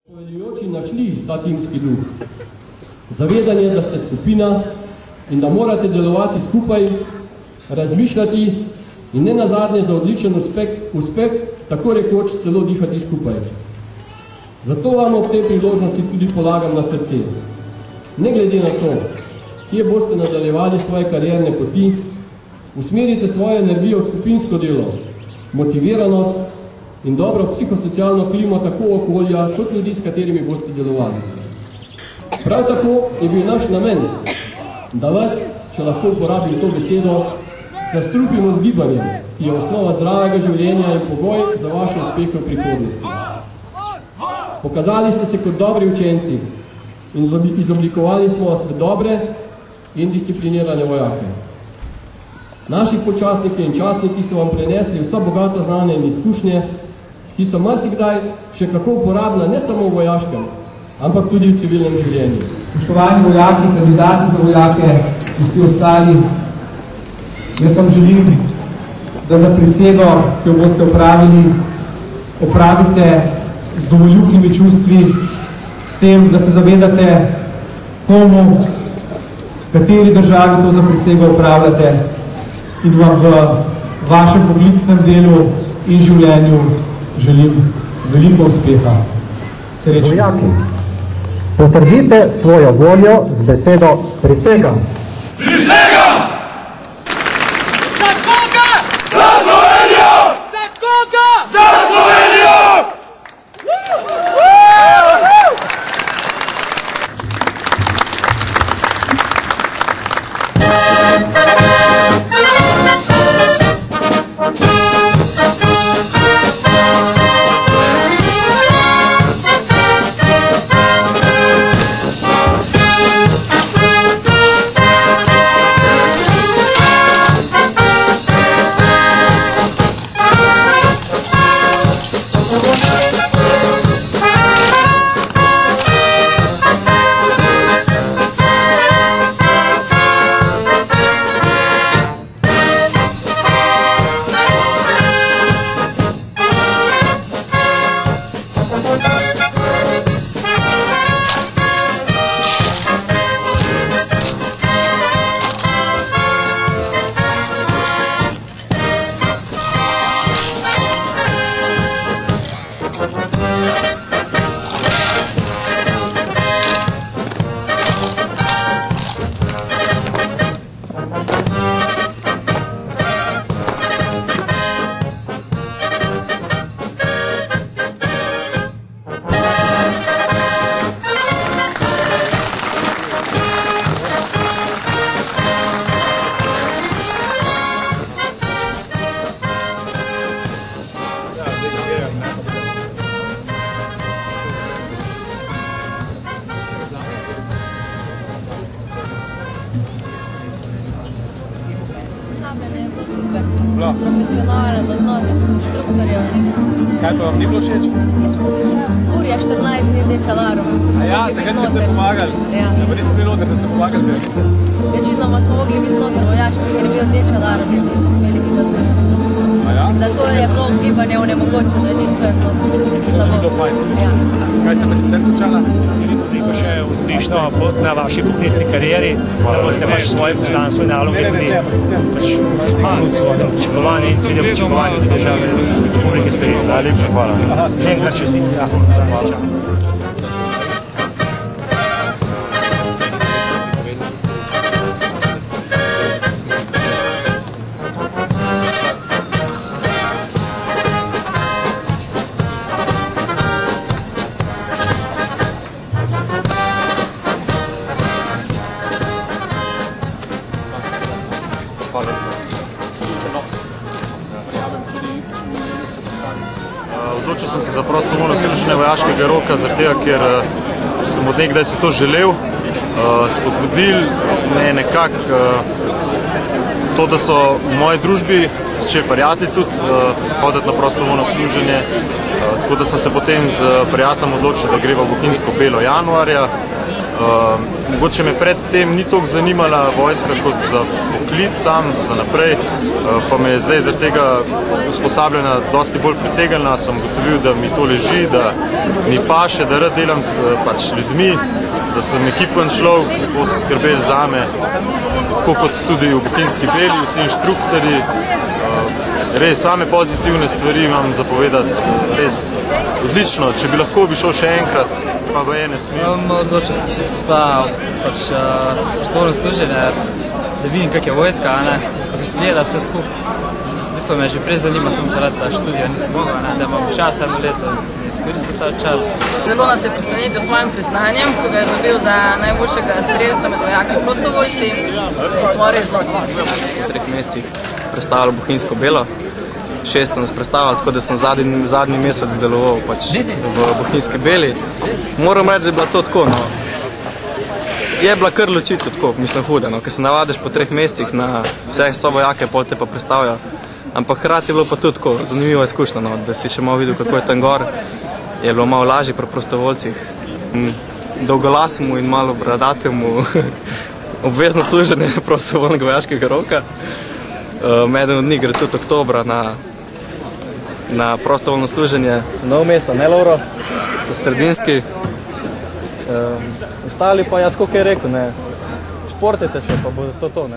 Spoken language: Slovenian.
Poveljujoči našli ta timski duh. Zavedanje, da ste skupina in da morate delovati skupaj, razmišljati in ne nazadnje za odličen uspeh tako rekoč celo dihati skupaj. Zato vam ob tej priložnosti tudi polagam na srce. Ne glede na to, kje boste nadaljevali svoje karierne poti, usmerite svojo energijo v skupinsko delo, motiviranost in dobro psihosocialno klimo tako okolja, kot ljudi, s katerimi boste delovali. Prav tako je bil naš namen, da vas, če lahko uporabim to besedo, zastrupimo z gibanjem, ki je osnova zdravega življenja in pogoj za vaše uspehe v prihodnosti. Pokazali ste se kot dobri učenci in izoblikovali smo vas v dobre in disciplinirane vojake. Naši počasniki in častniki so vam prenesli vsa bogata znanja in izkušnje, ki so marsikdaj še kako uporabna ne samo v vojaškem, ampak tudi v civilnem življenju. Spoštovani vojaki, kandidati za vojake in vsi ostali, jaz vam želim, da za prisego, ki jo boste opravite z domoljubnimi čustvi, s tem, da se zavedate, komu, kateri državi to za prisego opravljate in vam v vašem poklicnem delu in življenju želim veliko uspeha. Srečno. Vojaki, potrdite svojo voljo z besedo prisega. Prisega! Za koga? Za Slovenijo! Za koga? Za Slovenijo! Profesionalen odnos inštruktorjev. Kaj pa vam ni bilo všeč? Urja 14 dni rdeča larva. A ja, takrat, ko ste pomagali? Ja. Pa niste bili noter, ste pomagali? Večinoma smo mogli biti noter vojaški, ker je bil rdeča larva, mislim, nismo smeli biti noter. A ja? Da to je bilo gibanje onemogočeno, edin to je bilo slabo. Bilo fajn. Ja. Kaj ste pa si sem končala? Veliko še uspešno pot na vaši poklicni karieri, da boste vaše svoje poslanstvo in naloge tudi pričakovanje in seveda pričakovanje države Republike Slovenije. Najlepša hvala. Že enkrat čestitke. Hvala. Odločil sem se za prostovoljno služenje vojaškega roka, zaradi tega, ker sem od nekdaj si to želel. Spodbudil me nekako to, da so v moji družbi začeli prijatelji tudi hoditi na prostovoljno služenje. Tako da sem se potem z prijateljem odločil, da greva v Bohinjsko Belo januarja. Mogoče me predtem ni toliko zanimala vojska kot za poklic sam, za naprej, pa me je zdaj zaradi tega usposabljanja dosti bolj pritegnila. Sem ugotovil, da mi to leži, da mi paše, da rad delam s ljudmi, da sem ekipen človek, lepo so skrbeli zame, tako kot tudi v Bohinjski Beli, vsi inštruktorji. Res, same pozitivne stvari imam zapovedati, res odlično. Če bi lahko bi šel še enkrat, pa je ne smem. Odločil sem se za prostovoljno služenje, da vidim, kak je vojska, kako izgleda vse skupaj. V bistvu me že prej zanima, sem zaradi študija nisem mogel, da imam čas 1 leto in izkoristil ta čas. Zelo nas je presenetil s svojim priznanjem, ko ga je dobil za najboljšega strelca med vojaki prostovoljci in smo res zelo ponosni. V 3 mesecih predstavljal Bohinjsko Belo, 6 sem predstavljal, tako da sem zadnji mesec deloval v Bohinjski Beli. Moram reči, da je bila to tako, je bila kar ločitev tako, mislim huda, ker se navadiš po 3 mesecih na vse vojake, pol te pa predstavlja. Ampak hkrati je bilo pa tudi tako zanimiva izkušnja, da si še malo videl, kako je tam gor, je bilo malo lažje pri prostovoljcih. Dolgolasemu in malo bradatemu obvezno služenje prostovoljnega vojaškega roka. Eden od njih gre tudi oktobra na prostovoljno služenje Novo mesto, ne Lovro, Sredinski. Ostali pa, tako kaj je rekel, športite se, pa bo to.